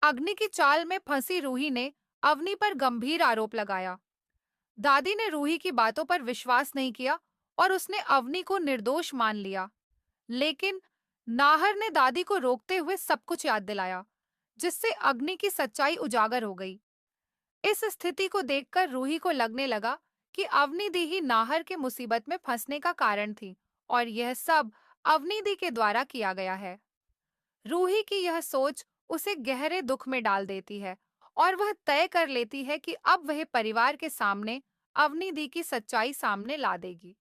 अग्नि की चाल में फंसी रूही ने अवनी पर गंभीर आरोप लगाया। दादी ने रूही की बातों पर विश्वास नहीं किया और उसने अवनी को निर्दोष मान लिया। लेकिन नाहर ने दादी को रोकते हुए सब कुछ याद दिलाया, जिससे अग्नि की सच्चाई उजागर हो गई। इस स्थिति को देखकर रूही को लगने लगा कि अवनीदी ही नाहर के मुसीबत में फंसने का कारण थी और यह सब अवनीदी के द्वारा किया गया है। रूही की यह सोच उसे गहरे दुख में डाल देती है और वह तय कर लेती है कि अब वह परिवार के सामने अवनीदी की सच्चाई सामने ला देगी।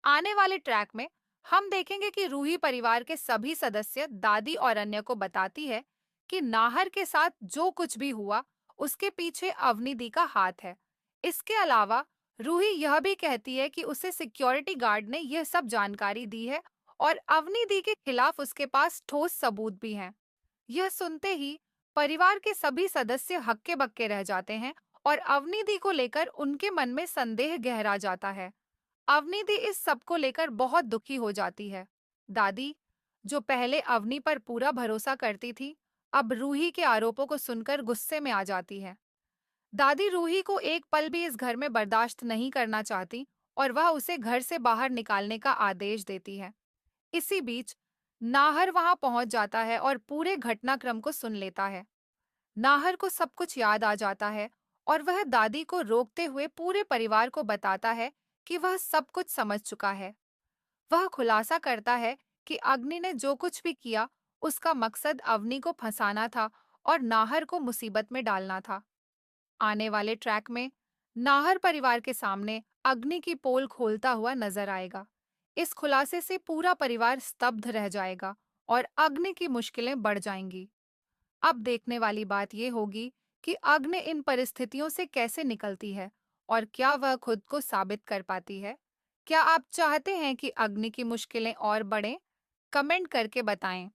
आने वाले ट्रैक में हम देखेंगे कि रूही परिवार के सभी सदस्य, दादी और अन्य को बताती है कि नाहर के साथ जो कुछ भी हुआ उसके पीछे अवनीदी का हाथ है। इसके अलावा रूही यह भी कहती है कि उसे सिक्योरिटी गार्ड ने यह सब जानकारी दी है और अवनीदी के खिलाफ उसके पास ठोस सबूत भी हैं। यह सुनते ही परिवार के सभी सदस्य हक्के बक्के रह जाते हैं और अवनीदी को लेकर उनके मन में संदेह गहरा जाता है। अवनीदी इस सब को लेकर बहुत दुखी हो जाती है। दादी, जो पहले अवनी पर पूरा भरोसा करती थी, अब रूही के आरोपों को सुनकर गुस्से में आ जाती है। दादी रूही को एक पल भी इस घर में बर्दाश्त नहीं करना चाहती और वह उसे घर से बाहर निकालने का आदेश देती है। इसी बीच नाहर वहां पहुंच जाता है और पूरे घटनाक्रम को सुन लेता है। नाहर को सब कुछ याद आ जाता है और वह दादी को रोकते हुए पूरे परिवार को बताता है कि वह सब कुछ समझ चुका है। वह खुलासा करता है कि अग्नि ने जो कुछ भी किया, उसका मकसद अवनी को फंसाना था और नाहर को मुसीबत में डालना था। आने वाले ट्रैक में नाहर परिवार के सामने अग्नि की पोल खोलता हुआ नजर आएगा। इस खुलासे से पूरा परिवार स्तब्ध रह जाएगा और अग्नि की मुश्किलें बढ़ जाएंगी। अब देखने वाली बात यह होगी कि अग्नि इन परिस्थितियों से कैसे निकलती है और क्या वह खुद को साबित कर पाती है। क्या आप चाहते हैं कि अग्नि की मुश्किलें और बढ़ें? कमेंट करके बताएं।